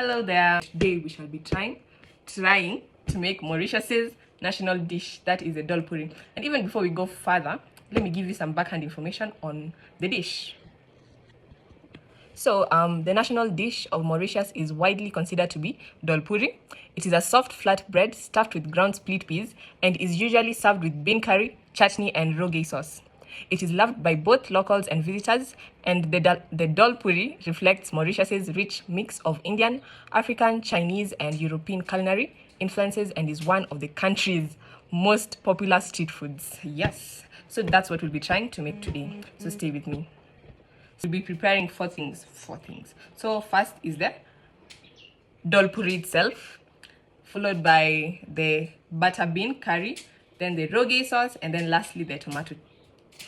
Hello there. Today we shall be trying to make Mauritius's national dish, that is a dal puri. And even before we go further, let me give you some backhand information on the dish. So the national dish of Mauritius is widely considered to be dal puri. It is a soft flat bread stuffed with ground split peas and is usually served with bean curry, chutney and roge sauce. It is loved by both locals and visitors, and the dal puri reflects Mauritius's rich mix of Indian, African, Chinese and European culinary influences and is one of the country's most popular street foods. Yes, so that's what we'll be trying to make today. So stay with me. We'll be preparing four things. So first is the dal puri itself, followed by the butter bean curry, then the roge sauce, and then lastly the tomato.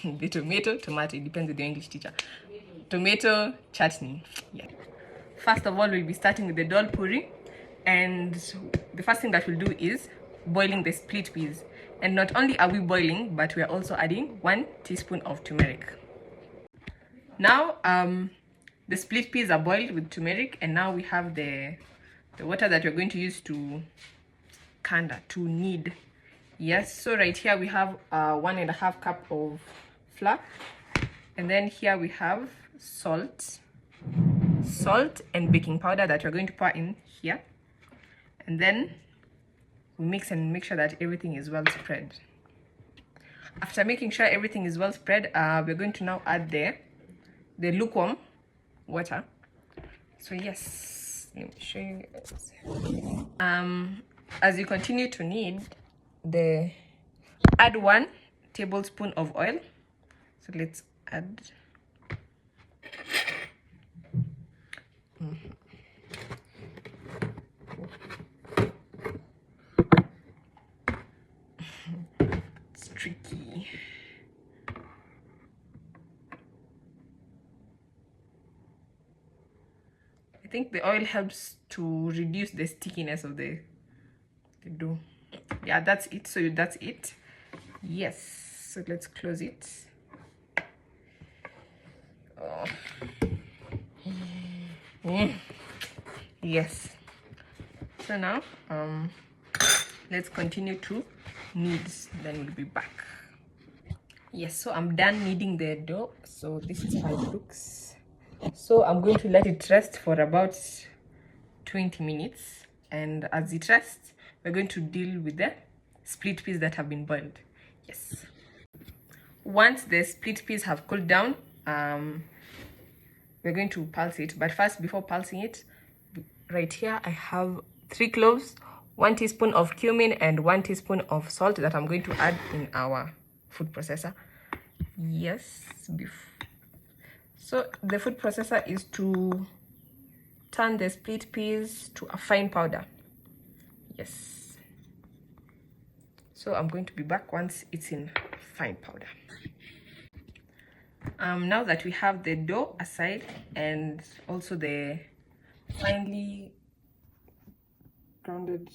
Tomato, it depends on the English teacher. Tomato chutney. Yeah. First of all, we'll be starting with the dal puri, and the first thing that we'll do is boiling the split peas. And not only are we boiling, but we are also adding 1 teaspoon of turmeric. Now the split peas are boiled with turmeric, and now we have the water that we're going to use to knead. Yes, so right here we have 1.5 cup of flour, and then here we have salt and baking powder that we're going to pour in here, and then we mix and make sure that everything is well spread. After making sure everything is well spread, we're going to now add the lukewarm water. So yes, let me show you guys. As you continue to knead, add 1 tablespoon of oil. So let's add it's tricky. I think the oil helps to reduce the stickiness of the dough. Yeah, that's it. So that's it. Yes, so let's close it. Oh. Yes, so now let's continue to knead, then we'll be back. Yes, so I'm done kneading the dough. So this is how it looks. So I'm going to let it rest for about 20 minutes, and as it rests, we're going to deal with the split peas that have been boiled. Yes, once the split peas have cooled down, we're going to pulse it. But first, before pulsing it, right here I have 3 cloves, 1 teaspoon of cumin and 1 teaspoon of salt that I'm going to add in our food processor. Yes, so the food processor is to turn the split peas to a fine powder. Yes, so I'm going to be back once it's in fine powder. Now that we have the dough aside and also the finely grounded,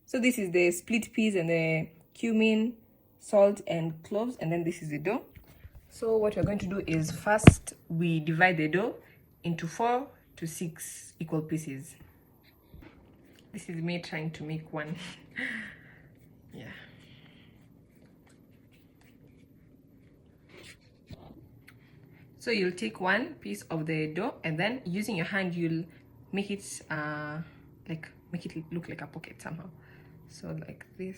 so this is the split peas and the cumin, salt and cloves, and then this is the dough. So what we're going to do is first we divide the dough into 4 to 6 equal pieces. This is me trying to make one. Yeah. So you'll take 1 piece of the dough, and then using your hand you'll make it make it look like a pocket somehow. So like this.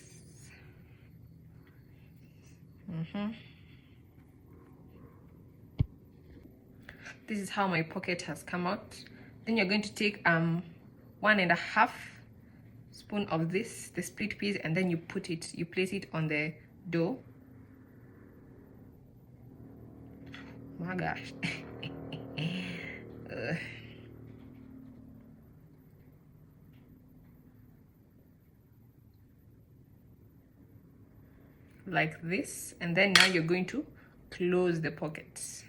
This is how my pocket has come out. Then you're going to take 1.5 spoon of the split peas, and then you place it on the dough. Oh my gosh. Like this, and then now you're going to close the pockets.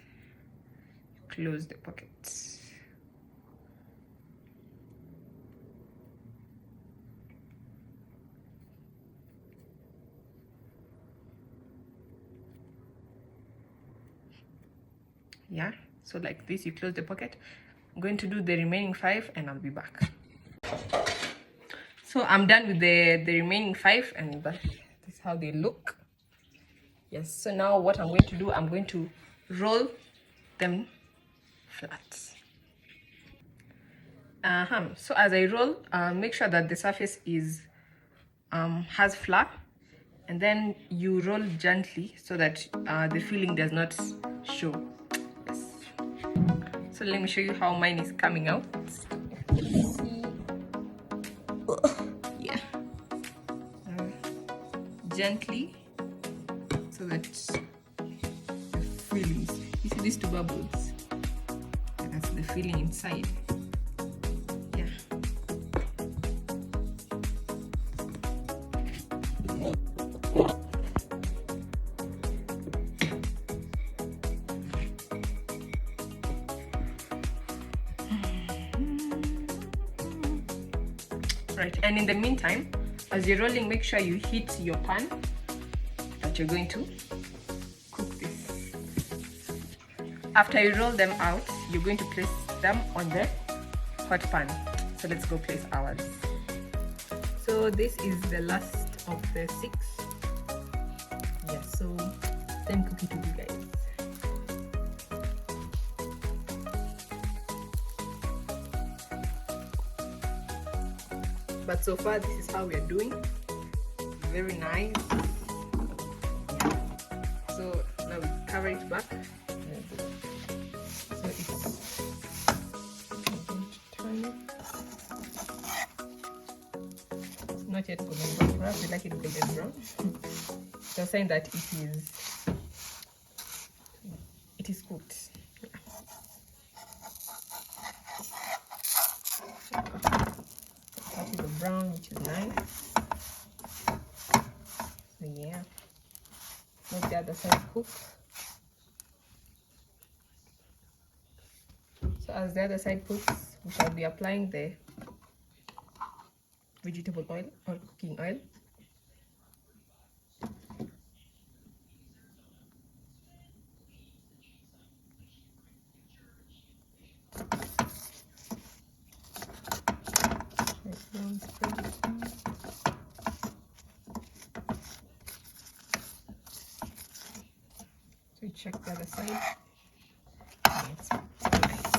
Close the pockets. Yeah, so like this, you close the pocket. I'm going to do the remaining 5 and I'll be back. So I'm done with the remaining 5, and this is how they look. Yes, so now what I'm going to do, I'm going to roll them flat. So as I roll, make sure that the surface is has flour, and then you roll gently so that the filling does not show. Yes. So let me show you how mine is coming out. Yeah. Gently, so that the fillings. You see these two bubbles? That's the filling inside. Yeah. Right, and in the meantime, as you're rolling, make sure you heat your pan that you're going to cook this. After you roll them out, you're going to place them on the hot pan. So let's go place ours. So this is the last of the 6. Yeah, so let me cook it with you guys. But so far, this is how we are doing. Very nice. Yeah. So now we cover it back. So it's not yet golden brown. Perhaps we like it golden brown. So saying that it is cooked. That is the brown, which is nice. So yeah, let the other side cook. So as the other side cooks, we shall be applying the vegetable oil or cooking oil. So check the other side. It's nice.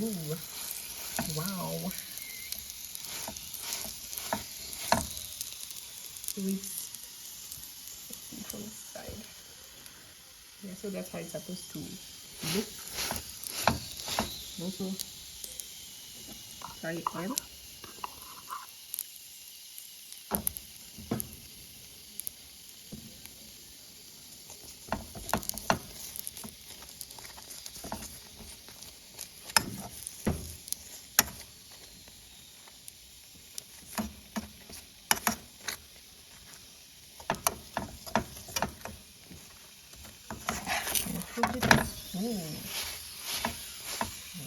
Ooh, wow. Sweet. From the side. Yeah, so that's how it's supposed to look. Also, fry oil. Ooh.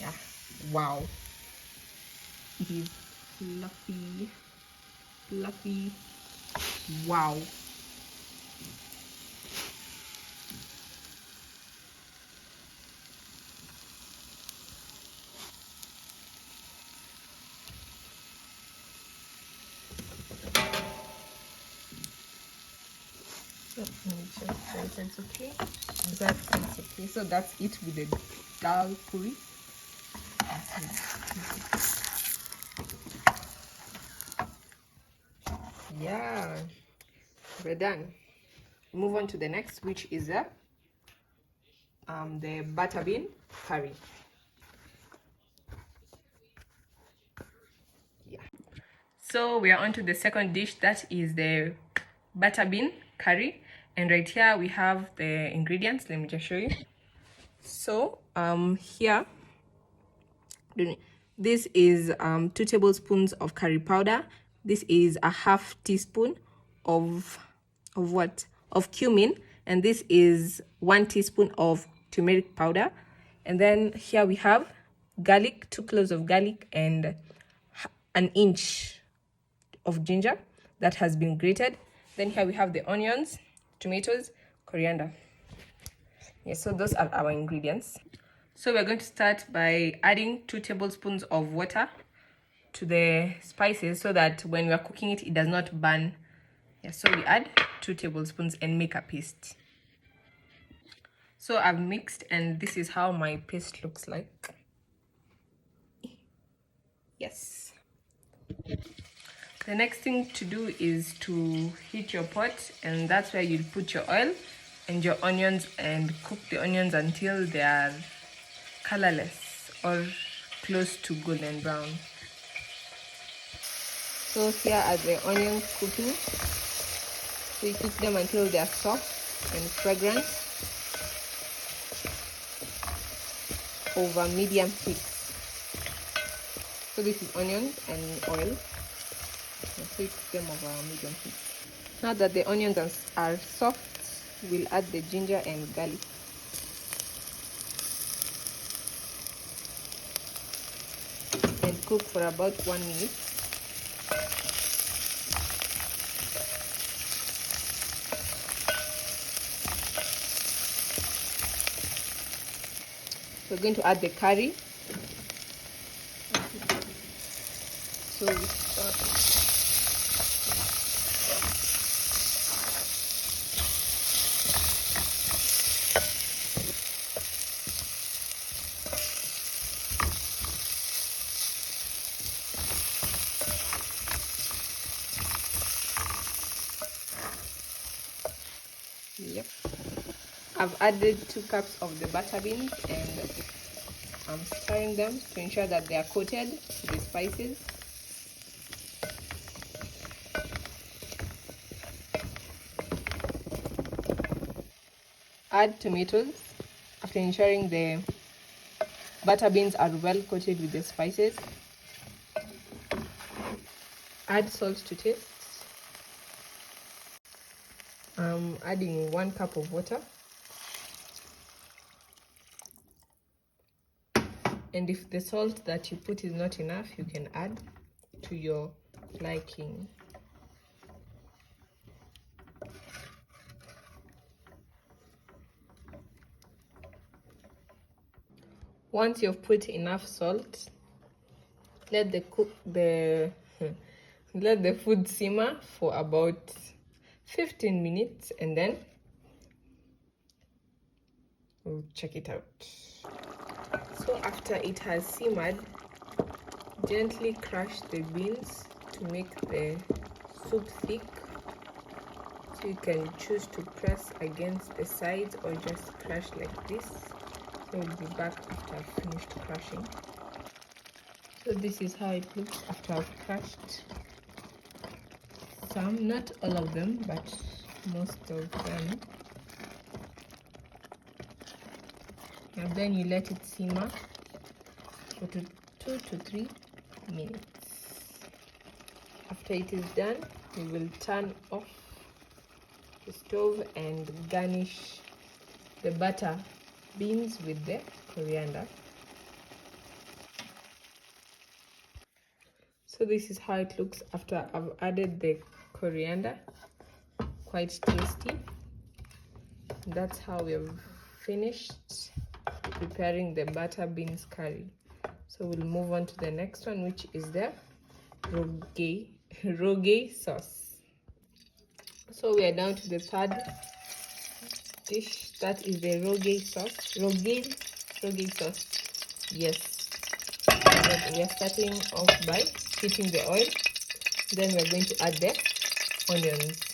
Yeah, wow, it is fluffy, fluffy. Wow. So let me check that it's okay. That's okay. So that's it with the dal puri. Yeah, we're done. Move on to the next, which is the butter bean curry. Yeah. So we are on to the second dish, that is the butter bean curry. And right here we have the ingredients. Let me just show you. So here, this is 2 tablespoons of curry powder. This is a half teaspoon of what? Of cumin, and this is 1 teaspoon of turmeric powder. And then here we have garlic, 2 cloves of garlic, and an inch of ginger that has been grated. Then here we have the onions, tomatoes, coriander. Yes, so those are our ingredients. So we're going to start by adding 2 tablespoons of water to the spices so that when we are cooking it, it does not burn. Yeah, so we add 2 tablespoons and make a paste. So I've mixed, and this is how my paste looks like. Yes. The next thing to do is to heat your pot, and that's where you'll put your oil and your onions and cook the onions until they are colorless or close to golden brown. So here are the onions cooking. So you cook them until they are soft and fragrant over medium heat. So this is onions and oil. So you cook them over medium heat. Now that the onions are soft, we'll add the ginger and garlic. And cook for about 1 minute. We're going to add the curry. So we start. Yep. I've added 2 cups of the butter beans and I'm stirring them to ensure that they are coated with the spices. Add tomatoes after ensuring the butter beans are well coated with the spices. Add salt to taste. I'm adding 1 cup of water. And if the salt that you put is not enough, you can add to your liking. Once you've put enough salt, let the food simmer for about 15 minutes and then we'll check it out. So after it has simmered, gently crush the beans to make the soup thick. So you can choose to press against the sides or just crush like this. So we'll be back after I've finished crushing. So this is how it looks after I've crushed some, not all of them, but most of them. And then you let it simmer for 2 to 3 minutes. After it is done, we will turn off the stove and garnish the butter beans with the coriander. So this is how it looks after I've added the coriander. Quite tasty. That's how we've finished preparing the butter beans curry. So we'll move on to the next one, which is the rogue sauce. So we are down to the third dish, that is the rogue sauce. Rogue sauce. Yes. We are starting off by heating the oil. Then we're going to add the onions.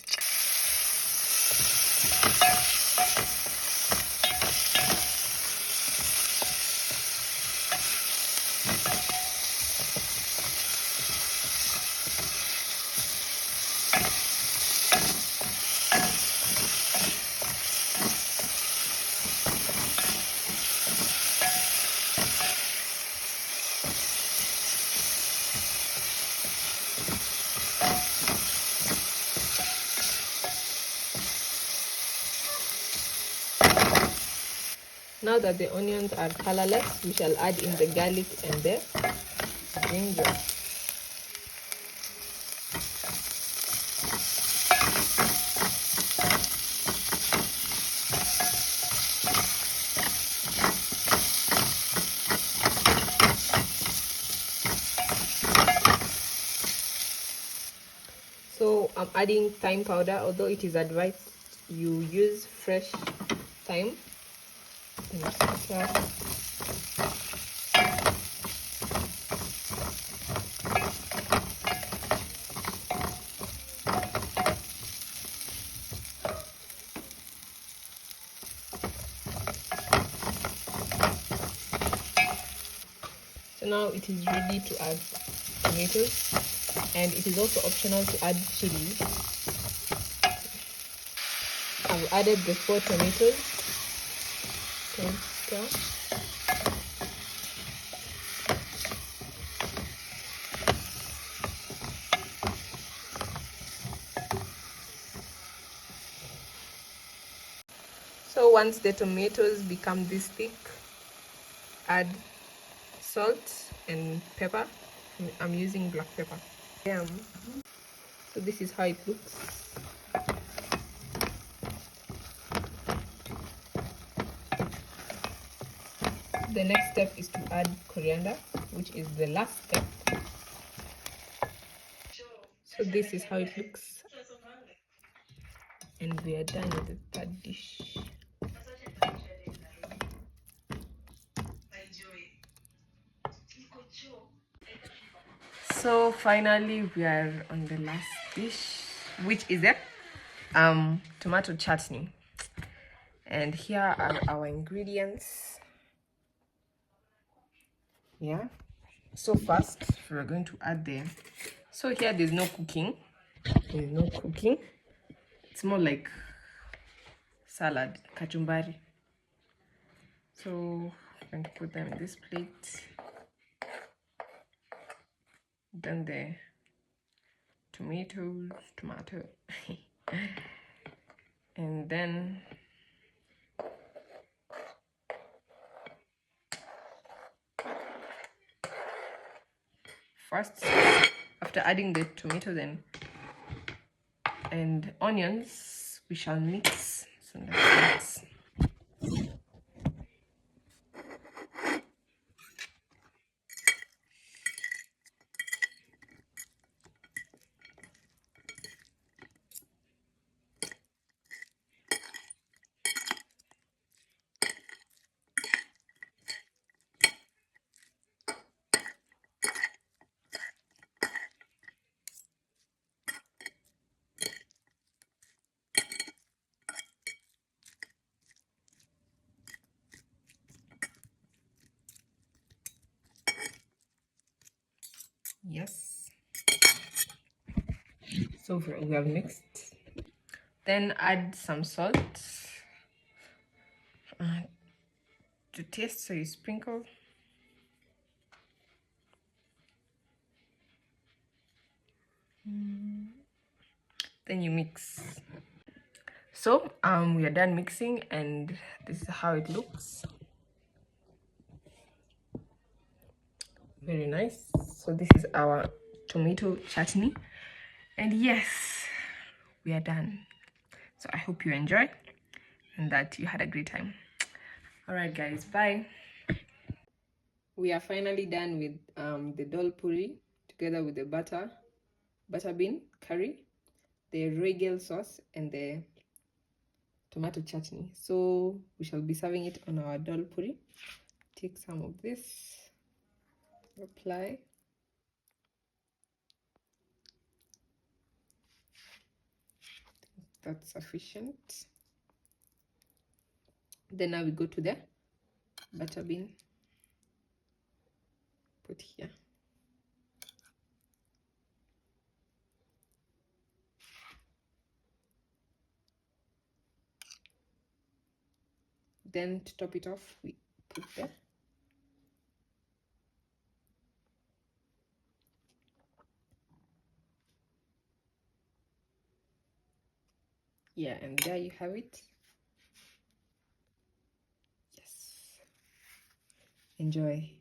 Now that the onions are colorless, we shall add in the garlic and the ginger. I'm adding thyme powder, although it is advised you use fresh thyme. So now it is ready to add tomatoes, and it is also optional to add chili. I've added the 4 tomatoes. So once the tomatoes become this thick, add salt and pepper. I'm using black pepper. So this is how it looks. The next step is to add coriander, which is the last step. So this is how it looks, and we are done with the third dish. So finally we are on the last dish, which is a tomato chutney. And here are our ingredients. Yeah, so first we're going to add them. So here there's no cooking, it's more like salad, kachumbari. So I'm going to put them in this plate. Then the tomato and then first, after adding the tomatoes and onions, we shall mix. So let's mix. Yes. So we have mixed. Then add some salt to taste. So you sprinkle. Then you mix. So we are done mixing, and this is how it looks. Very nice. So this is our tomato chutney, and yes, we are done. So I hope you enjoy and that you had a great time. All right guys, bye. We are finally done with the dal puri together with the butter bean curry, the regel sauce, and the tomato chutney. So we shall be serving it on our dal puri. Take some of this, apply. That's sufficient. Then now we go to the butter bean. Put here. Then to top it off, we put there. Yeah, and there you have it. Yes. Enjoy.